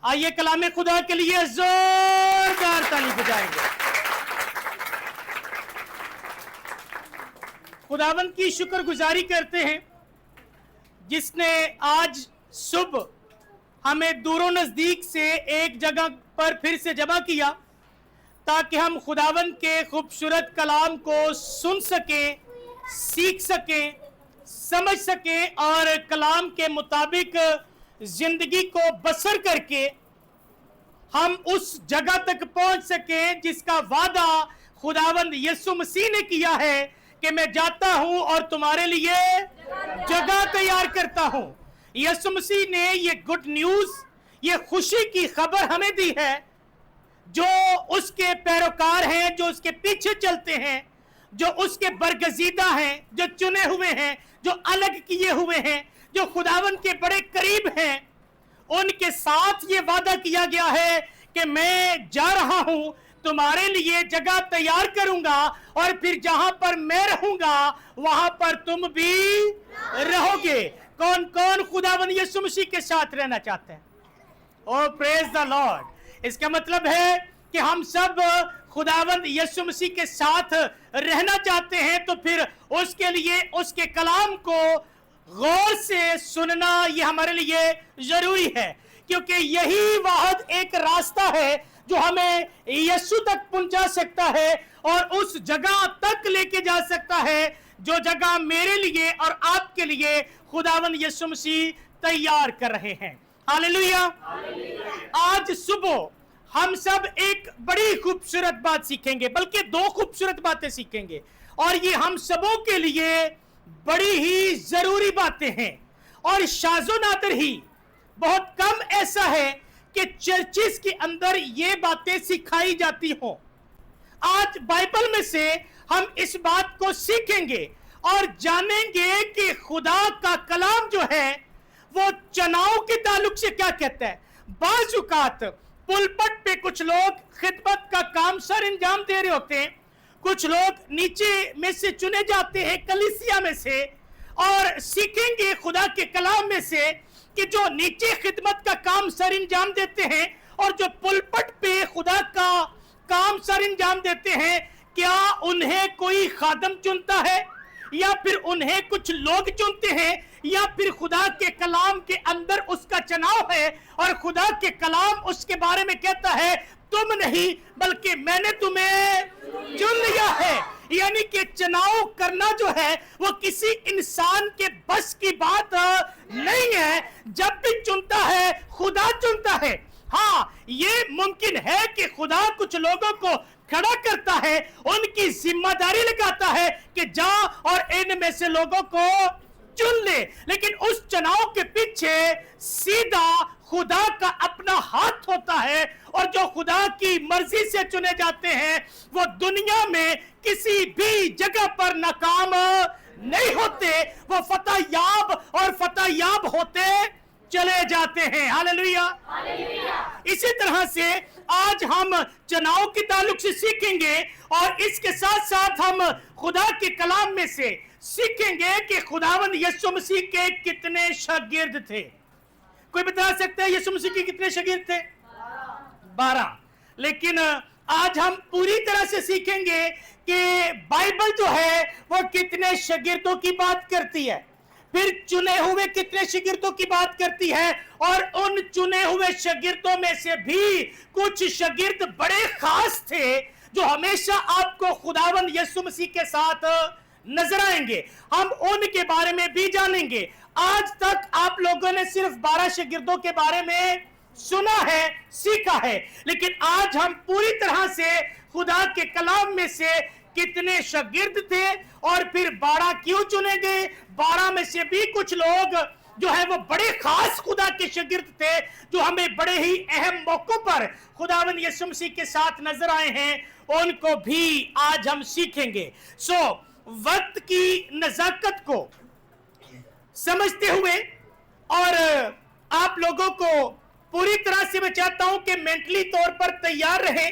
آئیے کلام خدا کے لیے زوردار تالی بجائیں گے۔ خداوند کی شکر گزاری کرتے ہیں جس نے آج صبح ہمیں دور و نزدیک سے ایک جگہ پر پھر سے جمع کیا تاکہ ہم خداوند کے خوبصورت کلام کو سن سکیں، سیکھ سکیں، سمجھ سکیں اور کلام کے مطابق زندگی کو بسر کر کے ہم اس جگہ تک پہنچ سکیں جس کا وعدہ خداوند یسوع مسیح نے کیا ہے کہ میں جاتا ہوں اور تمہارے لیے جگہ تیار کرتا ہوں۔ یسوع مسیح نے یہ گڈ نیوز، یہ خوشی کی خبر ہمیں دی ہے۔ جو اس کے پیروکار ہیں، جو اس کے پیچھے چلتے ہیں، جو اس کے برگزیدہ ہیں، جو چنے ہوئے ہیں، جو الگ کیے ہوئے ہیں، جو خداوند کے بڑے قریب ہیں، ان کے ساتھ یہ وعدہ کیا گیا ہے کہ میں جا رہا ہوں، تمہارے لیے جگہ تیار کروں گا اور پھر جہاں پر میں رہوں گا وہاں پر تم بھی رہو گے۔ کون کون خداوند یسوع مسیح کے ساتھ رہنا چاہتے ہیں؟ او پریز دا لارڈ۔ اس کا مطلب ہے کہ ہم سب خداوند یسوع مسیح کے ساتھ رہنا چاہتے ہیں، تو پھر اس کے لیے اس کے کلام کو غور سے سننا یہ ہمارے لیے ضروری ہے، کیونکہ یہی واحد ایک راستہ ہے جو ہمیں یسوع تک پہنچا سکتا ہے اور اس جگہ تک لے کے جا سکتا ہے جو جگہ میرے لیے اور آپ کے لیے خداوند یسوع مسیح تیار کر رہے ہیں۔ ہاللیلویہ۔ آج صبح ہم سب ایک بڑی خوبصورت بات سیکھیں گے، بلکہ دو خوبصورت باتیں سیکھیں گے، اور یہ ہم سبوں کے لیے بڑی ہی ضروری باتیں ہیں، اور شاذ و نادر ہی بہت کم ایسا ہے کہ چرچز کے اندر یہ باتیں سکھائی جاتی ہوں۔ آج بائبل میں سے ہم اس بات کو سیکھیں گے اور جانیں گے کہ خدا کا کلام جو ہے وہ چناؤ کے تعلق سے کیا کہتا ہے۔ بعض اوقات پلپٹ پہ کچھ لوگ خدمت کا کام سر انجام دے رہے ہوتے ہیں، کچھ لوگ نیچے میں سے چنے جاتے ہیں کلیسیا میں سے، اور سیکھیں گے خدا کے کلام میں سے کہ جو نیچے خدمت کا کام سر انجام دیتے ہیں اور جو پلپٹ پہ خدا کا کام سر انجام دیتے ہیں، کیا انہیں کوئی خادم چنتا ہے یا پھر انہیں کچھ لوگ چنتے ہیں، یا پھر خدا کے کلام کے اندر اس کا چناؤ ہے اور خدا کے کلام اس کے بارے میں کہتا ہے تم نہیں بلکہ میں نے تمہیں چن لیا ہے۔ یعنی کہ چناؤ کرنا جو ہے وہ کسی انسان کے بس کی بات نہیں ہے، جب بھی چنتا ہے خدا چنتا ہے۔ ہاں، یہ ممکن ہے کہ خدا کچھ لوگوں کو کھڑا کرتا ہے، ان کی ذمہ داری لگاتا ہے کہ جا اور ان میں سے لوگوں کو چن لے، لیکن اس چناؤ کے پیچھے سیدھا خدا کا اپنا ہاتھ ہوتا ہے، اور جو خدا کی مرضی سے چنے جاتے ہیں وہ دنیا میں کسی بھی جگہ پر ناکام نہیں ہوتے، وہ فتح یاب اور فتح یاب ہوتے چلے جاتے ہیں۔ ہاللیلویہ۔ اسی طرح سے آج ہم چناؤ کے تعلق سے سیکھیں گے، اور اس کے ساتھ ساتھ ہم خدا کے کلام میں سے سیکھیں گے کہ خداوند یسوع مسیح کے کتنے شاگرد تھے۔ کوئی بتا سکتا ہے یسوع مسیح کے کتنے شاگرد تھے؟ 12۔ لیکن آج ہم پوری طرح سے سیکھیں گے کہ بائبل جو ہے وہ کتنے شاگردوں کی بات کرتی ہے، پھر چنے ہوئے کتنے شاگردوں کی بات کرتی ہے، اور ان چنے ہوئے شاگردوں میں سے بھی کچھ شاگرد بڑے خاص تھے جو ہمیشہ آپ کو خداوند یسوع مسیح کے ساتھ نظر آئیں گے۔ ہم ان کے بارے میں بھی جانیں گے۔ آج تک آپ لوگوں نے صرف 12 شاگردوں کے بارے میں سنا ہے، سیکھا ہے، لیکن آج ہم پوری طرح سے خدا کے کلام میں سے کتنے شاگرد تھے اور پھر 12 کیوں چنے گئے، 12 میں سے بھی کچھ لوگ جو ہے وہ بڑے خاص خدا کے شاگرد تھے جو ہمیں بڑے ہی اہم موقعوں پر خداوند یسوع مسیح کے ساتھ نظر آئے ہیں، ان کو بھی آج ہم سیکھیں گے۔ وقت کی نزاکت کو سمجھتے ہوئے اور آپ لوگوں کو پوری طرح سے میں چاہتا ہوں کہ مینٹلی طور پر تیار رہیں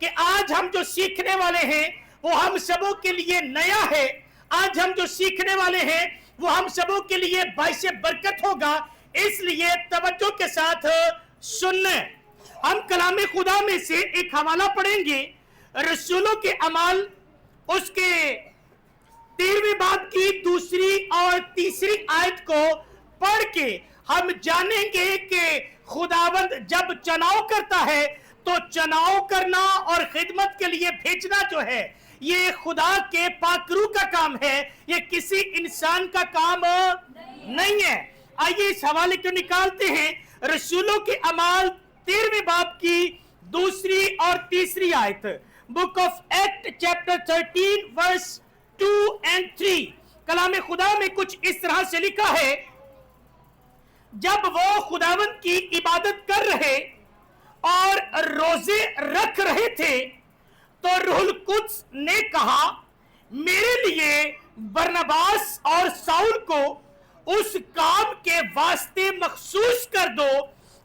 کہ آج ہم جو سیکھنے والے ہیں وہ ہم سبوں کے لیے نیا ہے۔ آج ہم جو سیکھنے والے ہیں وہ ہم سبوں کے لیے باعث برکت ہوگا، اس لیے توجہ کے ساتھ सुनना है। हम कलाम खुदा में से एक हवाला पढ़ेंगे, रसूलों के अमाल उसके 13वें बाब की दूसरी और तीसरी आयत को पढ़ के हम जानेंगे कि खुदावंद जब चुनाव करता है तो चुनाव करना और खिदमत के लिए भेजना जो है ये खुदा के पाकरू का काम है, ये किसी इंसान का काम नहीं है। आइए इस हवाले को निकालते हैं, रसूलों के अमाल 13वें बाब की दूसरी और तीसरी आयत, book of Act chapter 13 verse 2 and 3। कलाम खुदा में कुछ इस तरह से लिखा है, जब वो खुदावंद की इबादत कर रहे और रोजे रख रहे थे तो रूहुल कुद्स ने कहा, मेरे लिए बरनबास और साउल को उस काम के वास्ते मखसूस कर दो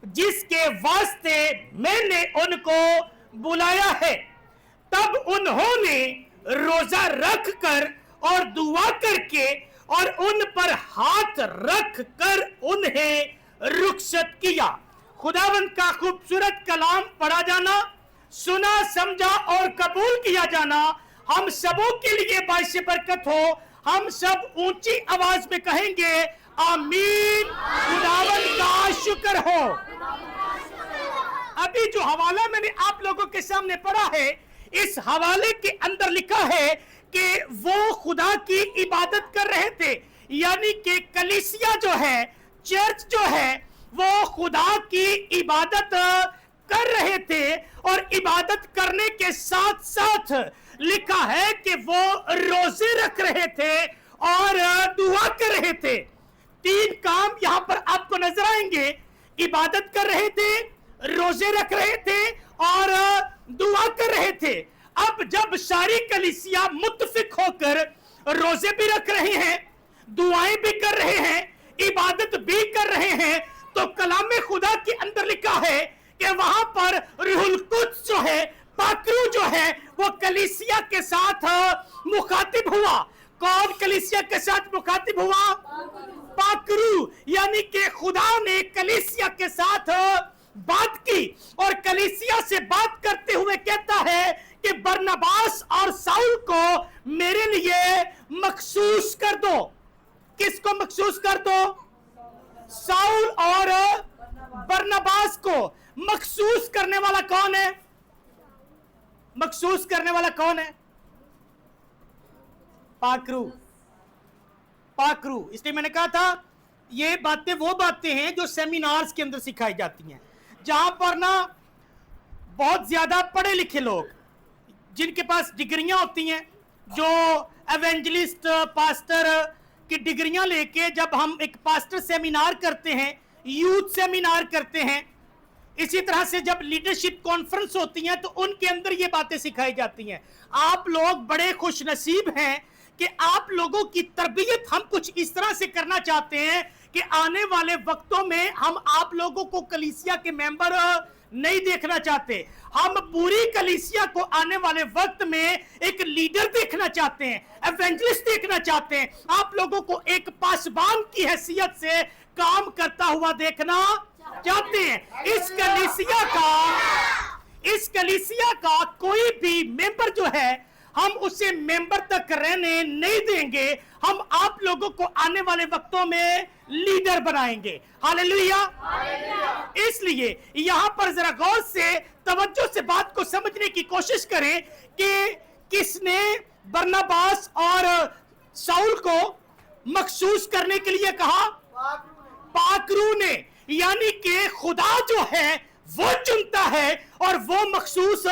जिसके वास्ते मैंने उनको बुलाया है। तब उन्होंने रोजा रख कर और दुआ करके और उन पर हाथ रख कर उन्हें रुखसत किया। खुदावंद का खूबसूरत कलाम पढ़ा जाना, सुना समझा और कबूल किया जाना हम सबों के लिए बाइस बरकत हो। हम सब ऊंची आवाज में कहेंगे आमीन। खुदावंद का शुक्र हो। अभी जो हवाला मैंने आप लोगों के सामने पढ़ा है, इस हवाले के अंदर लिखा है कि वो खुदा की इबादत कर रहे थे, यानी कि कलीसिया जो है, चर्च जो है, वो खुदा की इबादत कर रहे थे और इबादत करने के साथ साथ लिखा है कि वो रोजे रख रहे थे और दुआ कर रहे थे। तीन काम यहां पर आपको नजर आएंगे, इबादत कर रहे थे, रोजे रख रहे थे और दुआ कर रहे थे। अब जब सारी कलीसिया मुत्तफिक होकर रोजे भी रख रहे हैं, दुआएं भी कर रहे हैं, इबादत भी कर रहे हैं, तो कलाम खुदा के अंदर लिखा है कि वहां पर रूहुल कुद्स जो है, पाकरू जो है, वो कलीसिया के साथ मुखातिब हुआ। कौन कलीसिया के साथ मुखातिब हुआ? पाकरू, यानी कि खुदा ने कलीसिया के साथ बात की और कलीसिया से बात करते हुए कहता है कि बरनबास और साउल को मेरे लिए मखसूस कर दो। किसको मखसूस कर दो? साउल और बरनबास को। मखसूस करने वाला कौन है? मखसूस करने वाला कौन है? पाकरू। पाकरू, इसलिए मैंने कहा था ये बातें वो बातें हैं जो सेमिनार्स के अंदर सिखाई जाती हैं, जहां पर ना बहुत ज्यादा पढ़े लिखे लोग जिनके पास डिग्रियां होती हैं, जो एवेंजलिस्ट पास्टर की डिग्रियां लेके जब हम एक पास्टर सेमिनार करते हैं, यूथ सेमिनार करते हैं, इसी तरह से जब लीडरशिप कॉन्फ्रेंस होती हैं तो उनके अंदर ये बातें सिखाई जाती हैं। आप लोग बड़े खुशनसीब हैं कि आप लोगों की तरबियत हम कुछ इस तरह से करना चाहते हैं कि आने वाले वक्तों में हम आप लोगों को कलीसिया के मेंबर नहीं देखना चाहते, हम पूरी कलीसिया को आने वाले वक्त में एक लीडर देखना चाहते हैं, एवेंजलिस्ट देखना चाहते हैं, आप लोगों को एक पासबान की हैसियत से काम करता हुआ देखना चाहते हैं। इस कलीसिया का कोई भी मेंबर जो है हम उसे मेंबर तक रहने नहीं देंगे, हम आप लोगों को आने वाले वक्तों में लीडर बनाएंगे। हालेलुया। इसलिए यहां पर जरा गौर से तवज्जो से बात को समझने की कोशिश करें कि किसने बरनबास और साउल को मखसूस करने के लिए कहा? पाकरू ने, यानी कि खुदा जो है वो चुनता है और वो मखसूस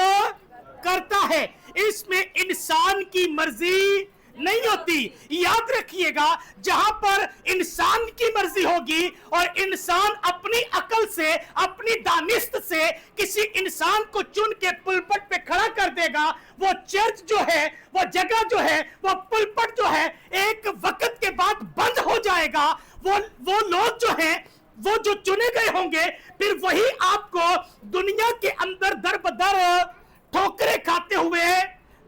करता है। इसमें इंसान की मर्जी नहीं होती। याद रखिएगा, जहां पर इंसान की मर्जी होगी और इंसान अपनी अकल से, अपनी दानिश्त से किसी इंसान को चुन के पुलपट पे खड़ा कर देगा, वो चर्च जो है, वो जगह जो है, वो पुलपट जो है, एक वक्त के बाद बंद हो जाएगा। वो लोग जो हैं, वो जो चुने गए होंगे, फिर वही आपको दुनिया के अंदर दर बदर ठोकरे खाते हुए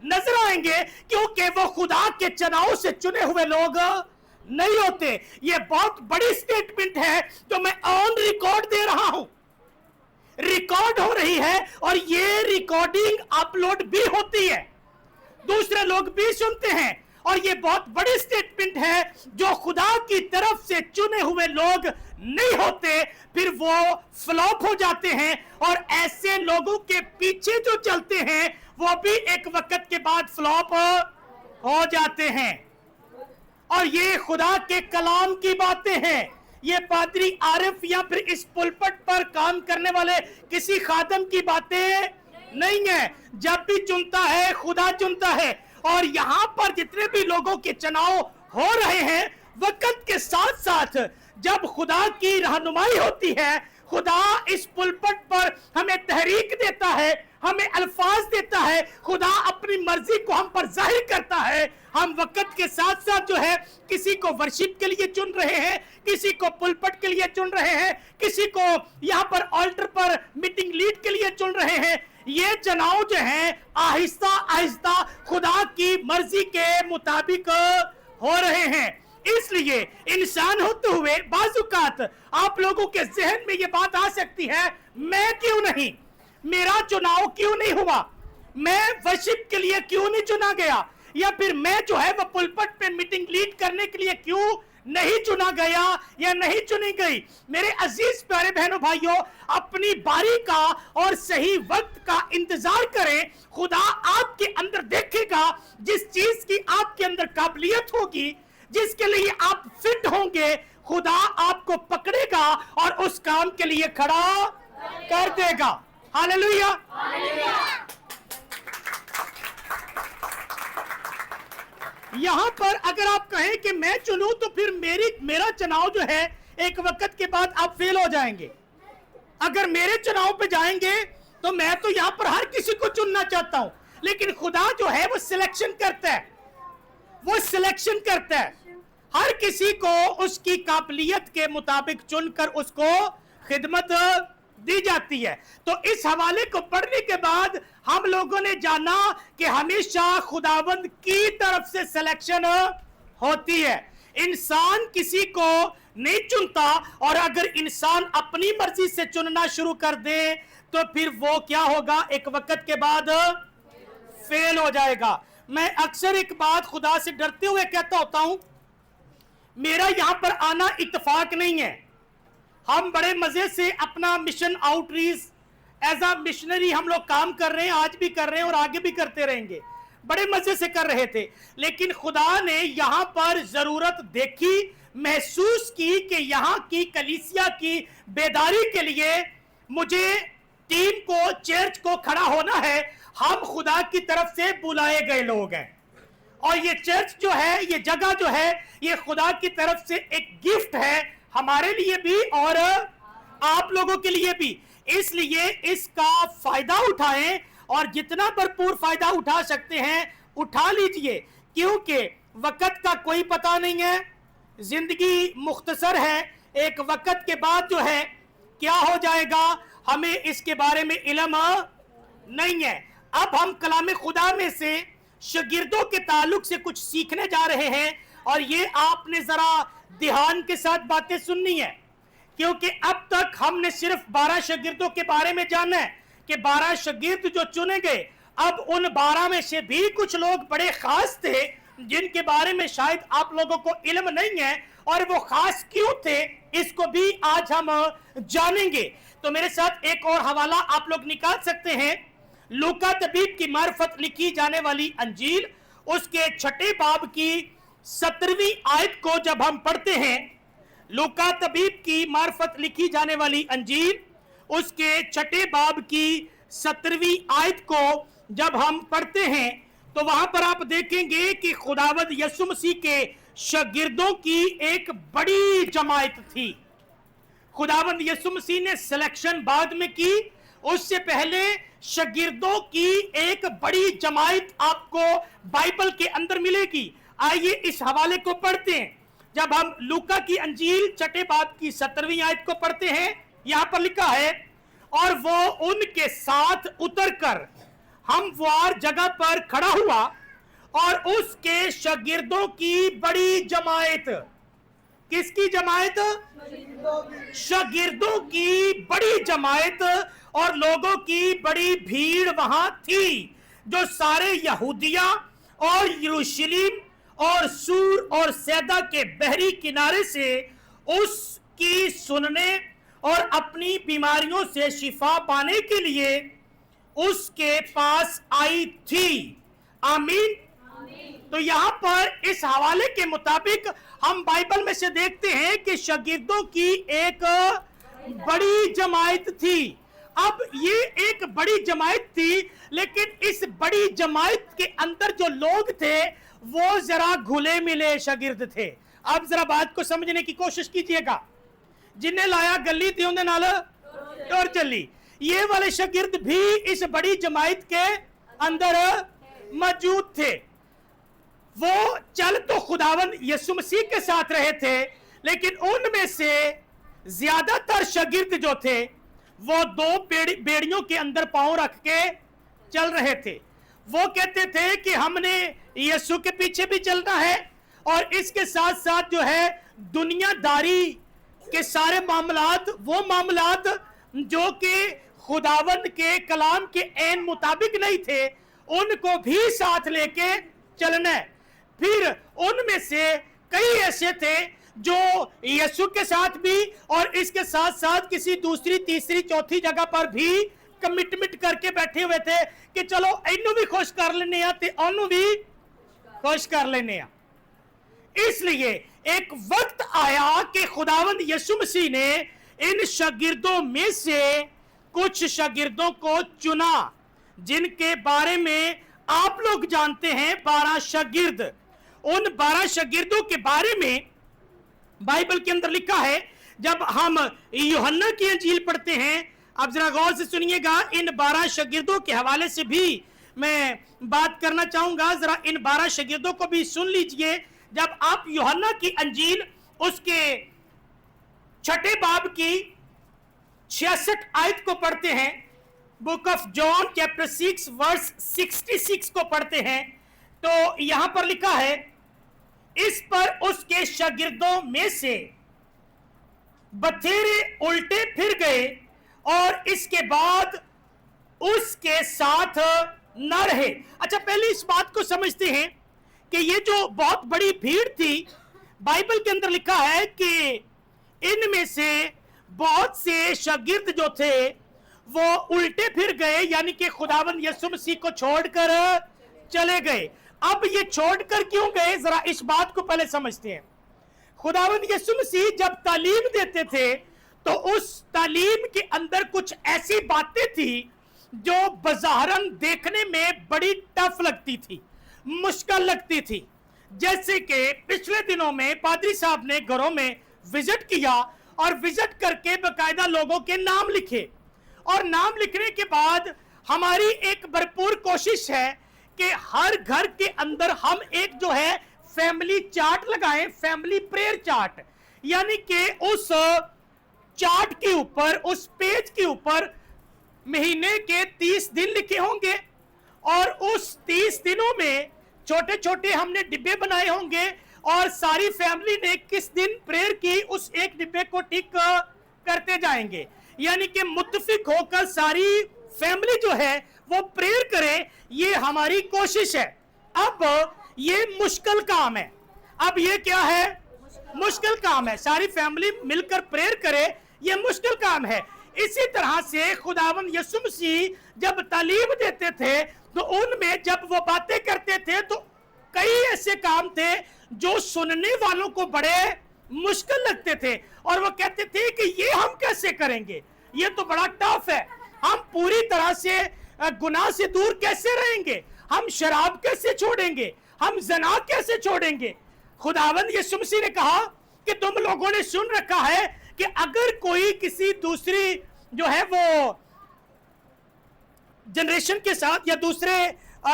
नजर आएंगे, क्योंकि वो खुदा के चुनाव से चुने हुए लोग नहीं होते। ये बहुत बड़ी स्टेटमेंट है जो मैं ऑन रिकॉर्ड दे रहा हूं। रिकॉर्ड हो रही है और ये रिकॉर्डिंग अपलोड भी होती है, दूसरे लोग भी सुनते हैं। और ये बहुत बड़ी स्टेटमेंट है, जो खुदा की तरफ से चुने हुए लोग नहीं होते फिर वो फ्लॉप हो जाते हैं, और ऐसे लोगों के पीछे जो चलते हैं वो भी एक वक्त के बाद फ्लॉप हो जाते हैं। और ये खुदा के कलाम की बातें हैं, ये पादरी आरिफ या फिर इस पुलपट पर काम करने वाले किसी खादम की बातें नहीं है। जब भी चुनता है खुदा चुनता है, और यहां पर जितने भी लोगों के चुनाव हो रहे हैं, वक्त के साथ साथ जब खुदा की रहनुमाई होती है, खुदा इस पुलपट पर हमें तहरीक देता है, हमें अल्फाज देता है, खुदा अपनी मर्जी को हम पर जाहिर करता है। हम वक्त के साथ साथ जो है किसी को वर्शिप के लिए चुन रहे हैं, किसी को पुलपट के लिए चुन रहे हैं, किसी को यहाँ पर ऑल्टर पर मीटिंग लीड के लिए चुन रहे हैं। ये चुनाव जो है आहिस्ता आहिस्ता खुदा की मर्जी के मुताबिक हो रहे हैं। इसलिए इंसान होते हुए बाजुकात आप लोगों के जहन में ये बात आ सकती है, मैं क्यों नहीं, मेरा चुनाव क्यों नहीं हुआ, मैं वर्शिप के लिए क्यों नहीं चुना गया, या फिर मैं जो है वो पुलपट पे मीटिंग लीड करने के लिए क्यों नहीं चुना गया या नहीं चुनी गई। मेरे अजीज प्यारे बहनों भाइयों, अपनी बारी का और सही वक्त का इंतजार करें। खुदा आपके अंदर देखेगा, जिस चीज की आपके अंदर काबिलियत होगी, जिसके लिए आप फिट होंगे, खुदा आपको पकड़ेगा और उस काम के लिए खड़ा कर देगा। हालेलुया। यहां पर अगर आप कहें कि मैं चुनूं तो फिर मेरा चुनाव जो है एक वक्त के बाद आप फेल हो जाएंगे। अगर मेरे चुनाव पे जाएंगे तो मैं तो यहां पर हर किसी को चुनना चाहता हूं, लेकिन खुदा जो है वो सिलेक्शन करता है, वो सिलेक्शन करता है। हर किसी को उसकी काबिलियत के मुताबिक चुनकर उसको खिदमत दी जाती है। तो इस हवाले को पढ़ने के बाद हम लोगों ने जाना कि हमेशा खुदावंद की तरफ से सिलेक्शन होती है, इंसान किसी को नहीं चुनता। और अगर इंसान अपनी मर्जी से चुनना शुरू कर दे तो फिर वो क्या होगा, एक वक्त के बाद फेल हो जाएगा। मैं अक्सर एक बात खुदा से डरते हुए कहता होता हूं, मेरा यहां पर आना इत्तेफाक नहीं है। हम बड़े मजे से अपना mission outreach as a missionary हम लोग काम कर रहे हैं, आज भी कर रहे हैं और आगे भी करते रहेंगे, बड़े मजे से कर रहे थे। लेकिन खुदा ने यहां पर जरूरत देखी, महसूस की कि यहां की कलीसिया की बेदारी के लिए मुझे टीम को, चर्च को खड़ा होना है। हम खुदा की तरफ से बुलाए गए लोग हैं, और ये चर्च जो है, ये जगह जो है, ये खुदा की तरफ से एक गिफ्ट है हमारे लिए भी और आप लोगों के लिए भी। इसलिए इसका फायदा उठाएं, और जितना भरपूर फायदा उठा सकते हैं उठा लीजिए, क्योंकि वक्त का कोई पता नहीं है, जिंदगी मुख्तसर है, एक वक्त के बाद जो है क्या हो जाएगा हमें इसके बारे में इल्म नहीं है। अब हम कलाम खुदा में से शागिर्दों के ताल्लुक से कुछ सीखने जा रहे हैं, और ये आपने जरा ध्यान के साथ बातें सुननी है, क्योंकि अब तक हमने सिर्फ 12 शागिर्दों के बारे में जाना है कि 12 शागिर्द जो चुने गए। अब उन 12 में से भी कुछ लोग बड़े खास थे जिनके बारे में शायद आप लोगों को इल्म नहीं है, और वो खास क्यों थे इसको भी आज हम जानेंगे। तो मेरे साथ एक और हवाला आप लोग निकाल सकते हैं, लूका तबीब की मार्फत लिखी जाने वाली अंजील, उसके 6 बाब की 17वीं आयत को जब हम पढ़ते हैं, लूका तबीब की मार्फत लिखी जाने वाली अंजील उसके 6 बाब की 17वीं आयत को जब हम पढ़ते हैं, तो वहां पर आप देखेंगे कि खुदावंद यीशु मसीह के शागिर्दों की एक बड़ी जमात थी। खुदावंद यीशु मसीह ने सिलेक्शन बाद में की, उससे पहले शागिर्दों की एक बड़ी जमात आपको बाइबल के अंदर मिलेगी। आइए इस हवाले को पढ़ते हैं। जब हम लूका की अंजील 6 बाब की 17वीं आयत को पढ़ते हैं, यहां पर लिखा है, और वो उनके साथ उतरकर हमवार जगह पर खड़ा हुआ, और उसके शागिर्दों की बड़ी जमात, किसकी जमात? शागिर्दों की बड़ी जमात, और लोगों की बड़ी भीड़ वहां थी जो सारे यहूदिया और यरूशलेम और सूर और सैदा के बहरी किनारे से उसकी सुनने और अपनी बीमारियों से शिफा पाने के लिए उसके पास आई थी। आमीन। तो यहां पर इस हवाले के मुताबिक हम बाइबल में से देखते हैं कि शागिर्दों की एक बड़ी जमात थी। अब ये एक बड़ी जमात थी, लेकिन इस बड़ी जमात के अंदर जो लोग थे वो जरा घुले मिले शागिर्द थे। अब जरा बात को समझने की कोशिश कीजिएगा। जिन्हें लाया गली थी उन्हें नाल टोर चली, ये वाले शागिर्द भी इस बड़ी जमात के अंदर मौजूद थे। वो चल तो खुदावंद यीशु मसीह के साथ रहे थे, लेकिन उनमें से ज्यादातर शागिर्द जो थे वो दो बेड़ियों के अंदर पांव रख के चल रहे थे। वो कहते थे कि हमने यीशु के पीछे भी चलना है और इसके साथ साथ जो है दुनियादारी के सारे मामलात, वो मामलात जो कि खुदावंद के कलाम के ऐन मुताबिक नहीं थे, उनको भी साथ लेके चलना है। फिर उनमें से कई ऐसे थे जो यीशु के साथ भी और इसके साथ साथ किसी दूसरी तीसरी चौथी जगह पर भी कमिटमेंट करके बैठे हुए थे कि चलो इन्हों भी खुश कर लेने ते उन्हों भी खुश कर लेने। इसलिए एक वक्त आया कि खुदावंद यीशु मसीह ने इन शागिर्दों में से कुछ शागिर्दों को चुना, जिनके बारे में आप लोग जानते हैं 12 शागिर्द। उन 12 शागिर्दों के बारे में बाइबल के अंदर लिखा है। जब हम यूहन्ना की इंजील पढ़ते हैं, आप जरा गौर से सुनिएगा, इन 12 शागिर्दों के हवाले से भी मैं बात करना चाहूंगा। जरा इन 12 शागिर्दों को भी सुन लीजिए। जब आप यूहन्ना की इंजील उसके 6 बाब की 66 आयत को पढ़ते हैं, book of John chapter 6 verse 66 को पढ़ते हैं, तो यहां पर लिखा है, इस पर उसके शागिर्दों में से बथेरे उल्टे फिर गए और इसके बाद उसके साथ न रहे। अच्छा, पहले इस बात को समझते हैं कि ये जो बहुत बड़ी भीड़ थी, बाइबल के अंदर लिखा है कि इनमें से बहुत से शागिर्द जो थे वो उल्टे फिर गए, यानी कि खुदावंद यीशु मसीह को छोड़कर चले गए। अब ये छोड़कर क्यों गए, जरा इस बात को पहले समझते हैं। खुदावंद यीशु मसीह जब तालीम देते थे तो उस तालीम के अंदर कुछ ऐसी बातें थी जो बज़ाहरन देखने में बड़ी टफ लगती थी, मुश्किल लगती थी। जैसे कि पिछले दिनों में पादरी साहब ने घरों में विजिट किया और विजिट करके बकायदा लोगों के नाम लिखे, और नाम लिखने के बाद हमारी एक भरपूर कोशिश है कि हर घर के अंदर हम एक जो है फैमिली चार्ट लगाएं, फैमिली प्रेयर चार्ट, यानी कि उस चार्ट के ऊपर, उस पेज के ऊपर महीने के 30 दिन लिखे होंगे और उस 30 दिनों में छोटे छोटे हमने डिब्बे बनाए होंगे और सारी फैमिली ने किस दिन प्रेयर की उस एक डिब्बे को टिक करते जाएंगे, यानी कि मुत्तफिक होकर सारी फैमिली जो है वो प्रेयर करे। ये हमारी कोशिश है। अब ये मुश्किल काम है। अब ये क्या है, मुश्किल काम है। सारी फैमिली मिलकर प्रेयर करे, ये मुश्किल काम है। इसी तरह से खुदावंद यीशु मसीह जब तालीम देते थे तो उनमें जब वो बातें करते थे तो कई ऐसे काम थे जो सुनने वालों को बड़े मुश्किल लगते थे, और वो कहते थे कि ये हम कैसे करेंगे, ये तो बड़ा टफ है। हम पूरी तरह से गुनाह से दूर कैसे रहेंगे, हम शराब कैसे छोड़ेंगे, हम ज़ना कैसे छोड़ेंगे। खुदावंद यीशु मसीह ने कहा कि तुम लोगों ने सुन रखा है कि अगर कोई किसी दूसरी जो है वो जनरेशन के साथ या दूसरे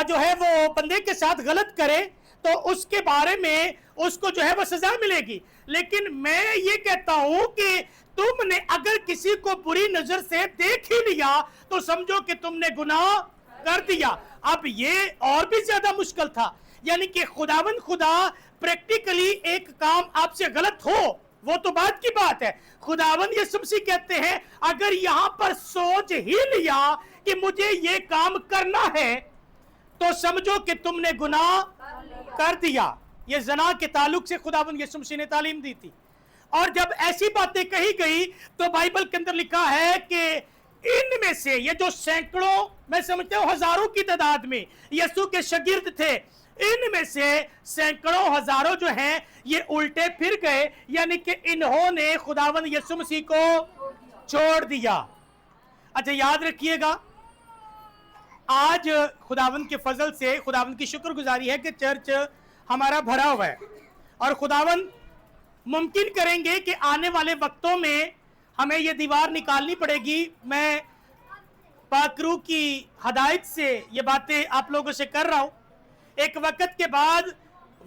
जो है वो बंदे के साथ गलत करे तो उसके बारे में उसको जो है वो सजा मिलेगी। लेकिन मैं ये कहता हूं कि तुमने अगर किसी को बुरी नजर से देख ही लिया तो समझो कि तुमने गुनाह कर दिया। अब ये और भी ज्यादा मुश्किल था, यानी कि खुदावंद खुदा प्रैक्टिकली एक काम आपसे गलत हो वो तो बात की बात है। खुदावंद यीशु मसीह कहते हैं अगर यहां पर सोच ही लिया कि मुझे ये काम करना है तो समझो कि तुमने गुनाह कर दिया। ये जना के ताल्लुक से खुदावंद यीशु मसीह ने तालीम दी थी। और जब ऐसी बातें कही गई तो बाइबल के अंदर लिखा है कि इनमें से ये जो सैकड़ों, मैं समझता हूं हजारों की तादाद में यीशु के शागिर्द थे, इनमें से सैकड़ों हजारों जो हैं ये उल्टे फिर गए, यानी कि इन्होंने खुदावंद यीशु मसीह को छोड़ दिया। अच्छा याद रखिएगा, आज खुदावंद के फजल से खुदावंद की शुक्रगुजारी है कि चर्च हमारा भरा हुआ है, और खुदावंद मुमकिन करेंगे कि आने वाले वक्तों में हमें ये दीवार निकालनी पड़ेगी। मैं पाकरू की हदायत से ये बातें आप लोगों से कर रहा हूं। एक वक्त के बाद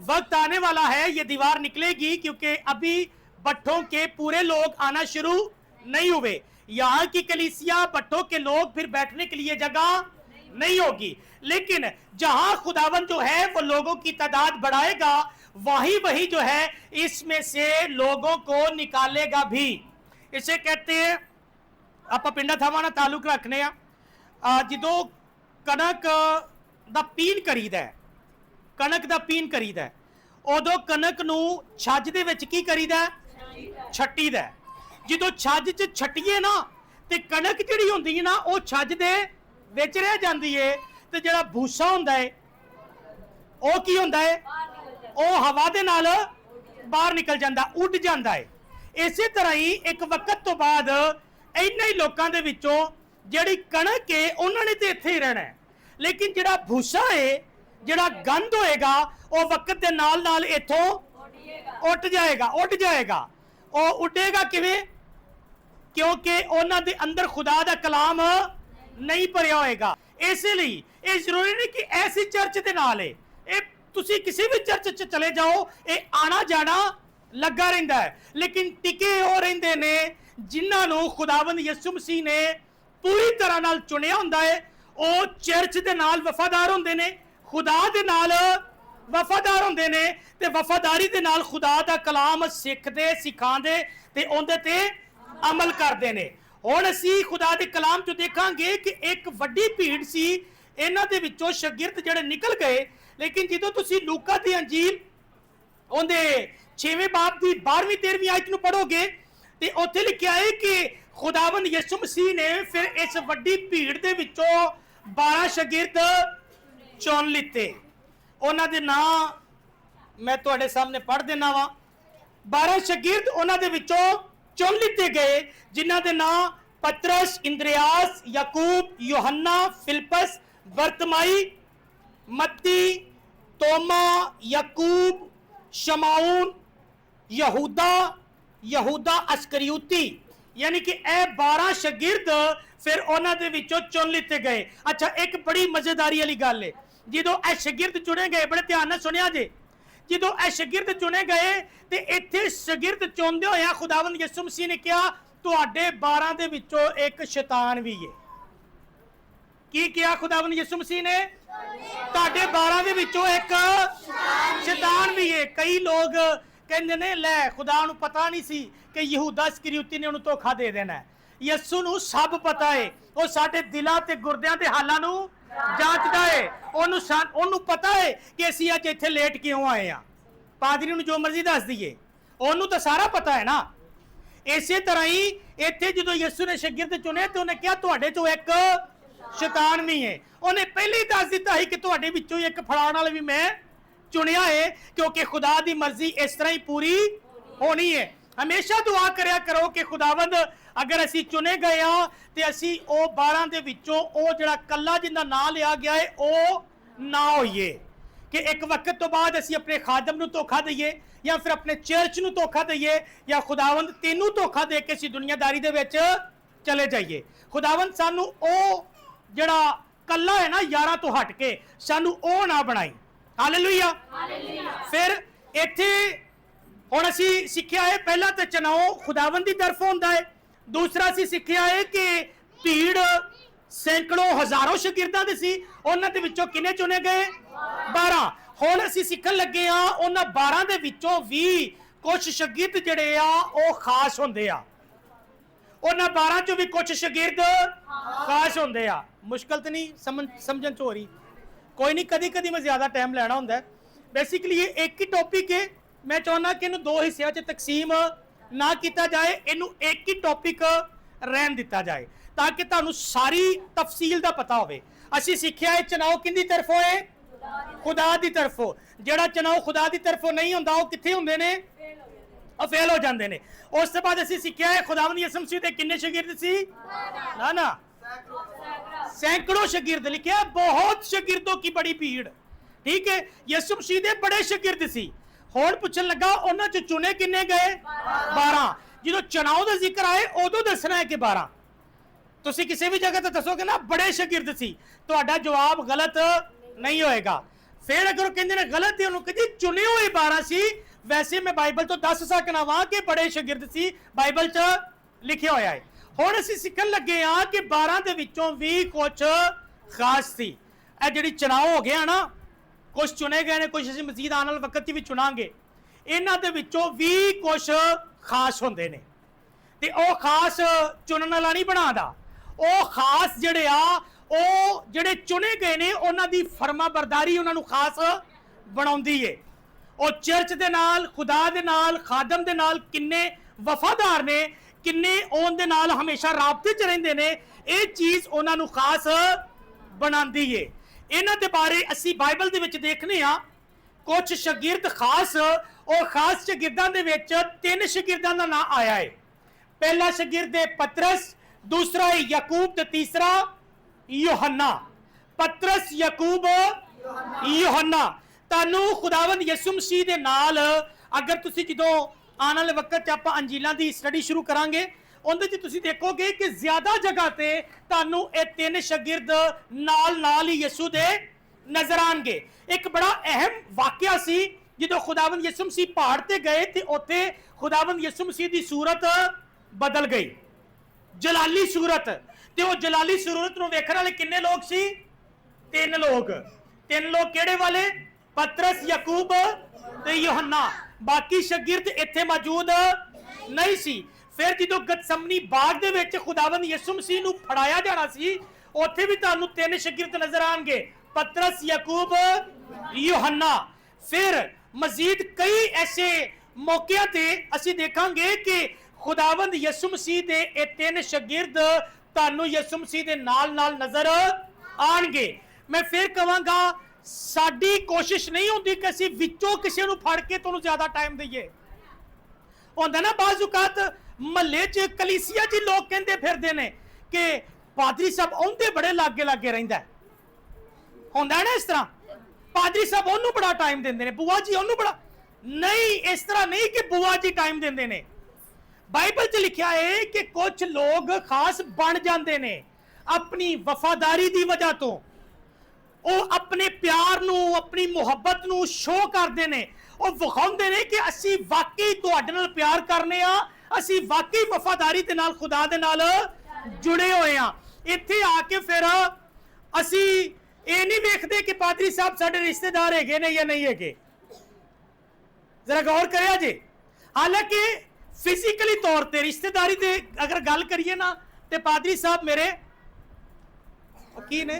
वक्त आने वाला है, ये दीवार निकलेगी, क्योंकि अभी भट्ठों के पूरे लोग आना शुरू नहीं हुए। यहाँ की कलीसिया भट्ठों के लोग फिर बैठने के लिए जगह नहीं होगी, लेकिन जहां खुदावन जो है वो लोगों की तादाद बढ़ाएगा, वही जो है इसमें से लोगों को निकालेगा भी। इसे कहते हैं आप पिंडा थावाना ताल्लुक रखने जो कनक दा पीन करीदा है, कनक दा पीन करीदा है, उदों कनक नू छज दे विच की करीदा है, छट्टीदा है। जो छज च छट्टीए ना ते कनक जिहड़ी हुंदी है ना वो छज दे विच रह जांदी है, ते जिहड़ा भूसा हुंदा है वो की हुंदा है, वो हवा दे नाल बाहर निकल जांदा, उड़ जांदा है। इसे तरह ही एक वक्त तो बाद इन्ने ही लोकां दे विचों जिहड़ी कणक है उन्होंने तो इत्थे ही रहना है, लेकिन जिहड़ा भूसा है, जिहड़ा गंद होएगा वो वक्त दे नाल नाल इत्थों उठ जाएगा। वो उठेगा किवें? क्योंकि उन्हां दे अंदर खुदा दा कलाम नहीं भरिया होएगा। इसलिए ये जरूरी नहीं कि ऐसी चर्च दे नाल है, ये तुसी किसी भी चर्च च चले जाओ, ये आना जाना लगा रहिंदा है, लेकिन टिके हो रहिंदे ने जिन्हां नूं खुदावंद यीशु मसीह ने पूरी तरह नाल चुनिया हुंदा है। वो चर्च दे नाल वफादार हुंदे ने, खुदा दे नाल वफादार हुंदे ने, ते वफादारी दे नाल खुदा दा कलाम सिखदे सिखांदे ते उहदे ते अमल करदे ने। हुण असीं खुदा दे कलाम चों देखांगे कि एक वड्डी भीड़ सी, इन्हां दे विचों शागिर्द जिहड़े निकल गए, लेकिन जदों तुसीं लूका दी अंजील उहदे 6वें बाब दी 12वीं 13वीं आयत नूं पढ़ोगे ते उत्थे लिखिआ है कि खुदावंद यीशु मसीह ने फिर इस वड्डी भीड़ दे विचों 12 शागिर्द चुन लिते। उन्हां दे नाम मैं तुहाडे सामने पढ़ देना वा। 12 शागिर्द उन्हां दे विचों चुन लिते गए, जिन्हां दे नाम पतरस, इंद्रियास, याकूब, यूहन्ना, फिलिपस, बरतमाई, मत्ती, तोमा, याकूब, शमाउन, यहूदा अस्करियोती, यानी कि ए 12 शागिर्द फिर उन्हां दे विचों चुन लिते गए। अच्छा, एक बड़ी मजेदारी वाली गल है, जदों ए शागिर्द चुने गए, बड़े ध्यान नाल सुनिया जे, जदों ए शागिर्द चुने गए ते इत्थे शागिर्द चुनदे होया खुदावंद यीशु मसीह ने कहा तुहाडे 12 दे विचों एक शैतान भी है। की किया खुदावंद यीशु मसीह ने? तुहाडे 12 दे विचों एक शैतान भी है। कई लोग कहंदे ने लै खुदा नूं पता नहीं सी कि यहूदा इस्करियोती ने उन्हें धोखा दे देना है। यीशु नूं सब पता है, वो साडे दिलां ते गुरदियां दे हालां नूं जांचदा है। ओनू पता है कि असीं अज इत्थे लेट क्यों आए हैं। पादरी नूं जो मर्जी दस दईए, ओनू तो सारा पता है ना। इसे तरह ही इत्थे जदों यीशु ने शागिर्द चुने तो उन्हें कहा तुहाडे चों एक शैतान भी है। उन्हें पहले ही दस दिता है कि तुहाडे विचों एक फलाण वाला भी मैं चुनिया है, क्योंकि खुदा दी मर्जी इस तरह ही पूरी होनी है। हमेशा दुआ करया करो कि खुदावंद अगर असी चुने गए हाँ तो असी ओ 12 दे विचों ओ जिहड़ा कल्ला जिंदा नाम लिया गया है ओ ना होइए कि एक वक्त तो बाद असी अपने खादम नूं धोखा दईए या फिर अपने चर्च नूं धोखा दईए या खुदावंद तेनू धोखा दे के असी दुनियादारी दे विच चले जाइए। खुदावंद सानू ओ जिहड़ा कल्ला है ना यारां तो हट के सानू ओ ना बनाई। हालेलुया। फिर इत्थे हुण असी सिੱਖਿਆ है पहला तो चुनाव खुदावंद की तरफों हुंदा है, दूसरा असी सिੱਖਿਆ है कि भीड़ सैकड़ों हजारों शागिर्दां दी सी, उन्हां दे विचों किने चुने गए? 12। हुण असी सिੱਖਣ ਲੱਗੇ हाँ उन्हां 12 दे विचों भी कुछ शागिर्द जिहड़े आ वो खास होंदे आ, उन्हां 12 चों भी कुछ शागिर्द खास होंदे आ। मुश्किल तो नहीं समझन च हो रही? कोई नहीं, कदी कदी मैं ज़्यादा टाइम लेना होंदा है। बेसिकली ये एक ही टॉपिक है, मैं चाहना कि इन्हू 2 हिस्सों च तकसीम ना किया जाए, इनू एक ही टॉपिक रहन दिता जाए ताकि तुहानू सारी तफसील का पता होवे। असीं सिक्ख्या है चुनाव किहदी तरफों है? खुदा की तरफों। जिहड़ा चुनाव खुदा की तरफों नहीं होंदा वो कित्थे हुंदे ने? फेल हो जाते हैं। उस तो बाद असीं सिक्ख्या है खुदावंद यसू मसीह दे किन्ने शागिर्द सी? ना सैकड़ों शागिर्द लिखा, बहुत शागिर्दों की बड़ी भीड़। ठीक है, यसू मसीह दे बड़े शागिर्द सी। हुण पुछन लगा उन्हां चों चुने किन्ने गए? 12। जो चुनाव का जिक्र आए उदों दसना है कि 12। तुसीं किसी भी जगह तो दसोगे ना बड़े शागिर्द सी, तुहाडा जवाब गलत नहीं होएगा। फिर अगर कहते हैं गलत है, उन्होंने कहते चुने हुए 12 सी। वैसे मैं बाइबल तो दस सकना वा कि बड़े शागिर्द सी, बाइबल च लिखा होया है। हुण असीं सीखण लगे हाँ कि 12 दे विचों भी कुछ खास सी। ए जिहड़ी चुनाव हो गया ना, कुछ चुने गए ने, कुछ असीं मजीद आने वाले वक्त भी चुनांगे। इन्हां दे विचों भी कुछ खास होंदे ने ते ओह खास चुनण वाला नहीं बनादा। ओह खास जिहड़े आ ਉਹ ਜਿਹੜੇ ਚੁਣੇ ਗਏ ਨੇ ਉਹਨਾਂ ਦੀ ਫਰਮਾਬਰਦਾਰੀ ਉਹਨਾਂ ਨੂੰ ਖਾਸ ਬਣਾਉਂਦੀ ਏ। ਉਹ ਚਰਚ ਦੇ ਨਾਲ, ਖੁਦਾ ਦੇ ਨਾਲ, ਖਾਦਮ ਦੇ ਨਾਲ ਕਿੰਨੇ ਵਫਾਦਾਰ ਨੇ, ਕਿੰਨੇ ਉਹਨਾਂ ਦੇ ਨਾਲ ਹਮੇਸ਼ਾ ਰਾਬਤੇ 'ਚ ਰਹਿੰਦੇ ਨੇ, ਇਹ ਚੀਜ਼ ਉਹਨਾਂ ਨੂੰ ਖਾਸ ਬਣਾਉਂਦੀ ਏ। ਇਹਨਾਂ ਦੇ ਬਾਰੇ ਅਸੀਂ ਬਾਈਬਲ ਦੇ ਵਿੱਚ ਦੇਖਨੇ ਆ ਕੁਝ ਸ਼ਾਗਿਰਦ ਖਾਸ, ਔਰ ਖਾਸ ਸ਼ਾਗਿਰਦਾਂ ਦੇ ਵਿੱਚ 3 ਸ਼ਾਗਿਰਦਾਂ ਦਾ ਨਾਮ ਆਇਆ ਹੈ। ਪਹਿਲਾ ਸ਼ਾਗਿਰਦ ਹੈ ਪਤਰਸ, ਦੂਸਰਾ ਹੈ ਯਾਕੂਬ ਤੇ ਤੀਸਰਾ यूहन्ना। पतरस, याकूब, यूहन्ना। तानू खुदावंद यसू मसीह दे नाल अगर तुसी जदों आने वाले वक्त च आपां अंजीलां दी स्टडी शुरू करांगे, उहदे च तुसी देखोगे कि ज्यादा जगह ते तानू ये 3 शागिर्द नाल ही यसू दे नजर आएंगे। एक बड़ा अहम वाकया सी जदों खुदावंद यसू मसीह पहाड़ ते गए ते उत्थे खुदावंद यसू मसीह दी सूरत बदल गई, जलाली सूरत। ते वो जलाली सूरत नूं वेखण वाले किन्ने लोग सी? 3 लोग। 3 लोग किहड़े वाले? पतरस, याकूब ते यूहन्ना। बाकी शागिर्द इत्थे मौजूद नहीं सी। फिर जदों गतसमनी बाग दे विच खुदावंद यसू मसीह नूं फड़ाया जाना सी, उत्थे भी तुहानूं 3 शागिर्द नजर आएंगे, पतरस, याकूब, यूहन्ना। फिर मजीद कई ऐसे मौकिਆਂ ते असीं देखांगे कि खुदावंद यसू मसीह दे ये 3 शागिर्द ਤੁਹਾਨੂੰ ਯਿਸੂ ਮਸੀਹ ਦੇ ਨਾਲ ਨਜ਼ਰ ਆਣਗੇ। ਮੈਂ ਫਿਰ ਕਹਾਂਗਾ ਸਾਡੀ ਕੋਸ਼ਿਸ਼ ਨਹੀਂ ਹੁੰਦੀ ਕਿ ਅਸੀਂ ਵਿੱਚੋਂ ਕਿਸੇ ਨੂੰ ਫੜ ਕੇ ਤੁਹਾਨੂੰ ਜ਼ਿਆਦਾ ਟਾਈਮ ਦਈਏ। ਹੁੰਦਾ ਨਾ ਬਾਜ਼ ਔਕਾਤ ਮਹੱਲੇ 'ਚ ਕਲੀਸਿਆ 'ਚ ਲੋਕ ਕਹਿੰਦੇ ਫਿਰਦੇ ਨੇ ਕਿ ਪਾਦਰੀ ਸਾਹਿਬ ਉਹਦੇ ਬੜੇ ਲਾਗੇ ਰਹਿੰਦਾ। ਹੁੰਦਾ ਨਾ ਇਸ ਤਰ੍ਹਾਂ, ਪਾਦਰੀ ਸਾਹਿਬ ਉਹਨੂੰ ਬੜਾ ਟਾਈਮ ਦਿੰਦੇ ਨੇ, ਬੂਆ ਜੀ ਉਹਨੂੰ ਬੜਾ। ਨਹੀਂ, ਇਸ ਤਰ੍ਹਾਂ ਨਹੀਂ ਕਿ ਬੂਆ ਜੀ ਟਾਈਮ ਦਿੰਦੇ ਨੇ। बाइबल च लिखा है कि कुछ लोग खास बन जाते ने अपनी वफादारी की वजह तो। वो अपने प्यार नू, अपनी मुहब्बत नू शो करते हैं, और विखाउंदे ने कि असी वाकई तुहाडे नाल प्यार करने आ, असी वाकई वफादारी दे नाल खुदा दे नाल जुड़े हुए हैं। इत्थे आके फिर असी ये नहीं वेखदे कि पादरी साहब साडे रिश्तेदार हैगे ने या नहीं हैगे। जरा गौर करिया जी। हालांकि फिजिकली तौर पर रिश्तेदारी दे अगर गल करिए ना तो पादरी साहब मेरे की ने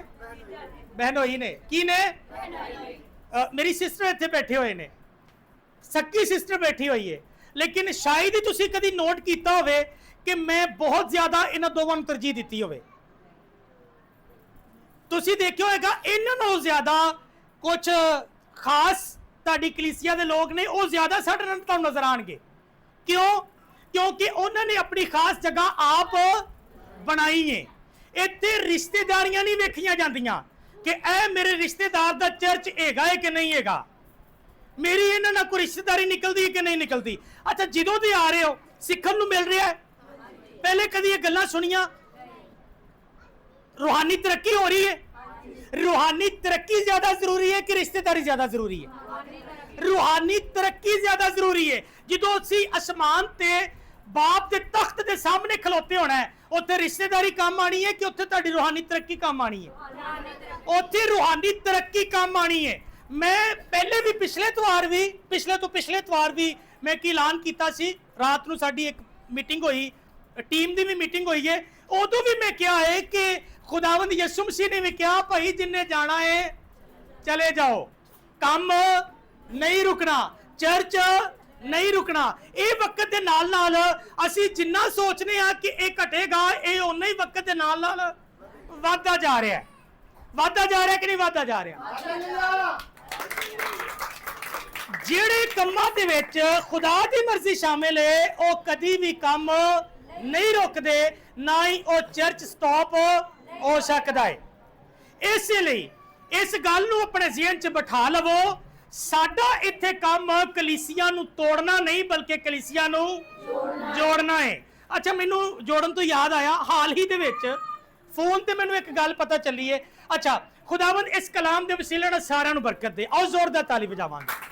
बहनोई ने, की ने मेरी सिस्टर इत्थे बैठे हुए ने, सक्की सिस्टर बैठी हुई है। लेकिन शायद ही तुसी कदी नोट किया होवे कि मैं बहुत ज्यादा इन्हां दोवां नूं तरजीह दित्ती होवे। तुसी देखियो होगा इन्हां नालों ज्यादा कुछ खास तुहाडी कलीसिया दे लोग ने, वो ज्यादा साडे नाल तुहानूं नजर आउणगे। क्यों? क्योंकि उन्होंने अपनी खास जगह आप बनाई है। इत्थे रिश्तेदारियां नहीं वेखियां जांदियां कि ए मेरे रिश्तेदार दा चर्च हैगा है कि नहीं हैगा, मेरी इन्हां नाल कोई रिश्तेदारी निकलदी है कि नहीं निकलदी। अच्छा, जदों दे आ रहे हो सीखण नूं मिल रहा है, पहले कदी ये गल्लां सुनियां? रूहानी तरक्की हो रही है। रूहानी तरक्की ज्यादा जरूरी है कि रिश्तेदारी ज्यादा जरूरी है? रूहानी तरक्की ज्यादा जरूरी है। जो असी आसमान ते बाप के तख्त के सामने खलोते होना है, उत्थे रिश्तेदारी काम आनी है कि उत्थे तुहाडी रूहानी तरक्की काम आनी है? उत्थे रूहानी तरक्की काम आनी है। मैं पहले भी पिछले तो पिछले इतवार भी मैं एक ऐलान किया सी रात ਨੂੰ ਸਾਡੀ ਇੱਕ ਮੀਟਿੰਗ ਹੋਈ ਟੀਮ ਦੀ ਵੀ ਮੀਟਿੰਗ ਹੋਈ ਹੈ ਉਦੋਂ ਵੀ मैं ਕਿਹਾ ਹੈ ਕਿ खुदावंद यसु मसीह ने भी कहा भाई जिन्ने जाना है चले जाओ काम नहीं रुकना चर्च नहीं रुकना ये वक्त के नाल नाल असी जिन्ना सोचने आ कि ये घटेगा ये उन्ना ही वक्त के नाल नाल वाधा जा रहा है कि नहीं वाधा जा रहा ਜਿਹੜੇ ਕੰਮਾਂ ਦੇ ਵਿੱਚ खुदा ਦੀ मर्जी शामिल है वो कदी भी काम नहीं रोकते ना ही वो चर्च स्टॉप हो सकता है इसलिए इस गल नूं अपने ज़हन च बिठा लवो साडा इत्थे काम कलीसिया नूं तोड़ना नहीं बल्कि कलीसिया नूं जोड़ना है। अच्छा मैनूं जोड़न तो याद आया हाल ही दे विच फोन ते मैनूं एक गल पता चली है। अच्छा खुदावंद इस कलाम दे वसीले नाल सारिआं नूं बरकत दे आओ जोरदार ताली बजावांगे।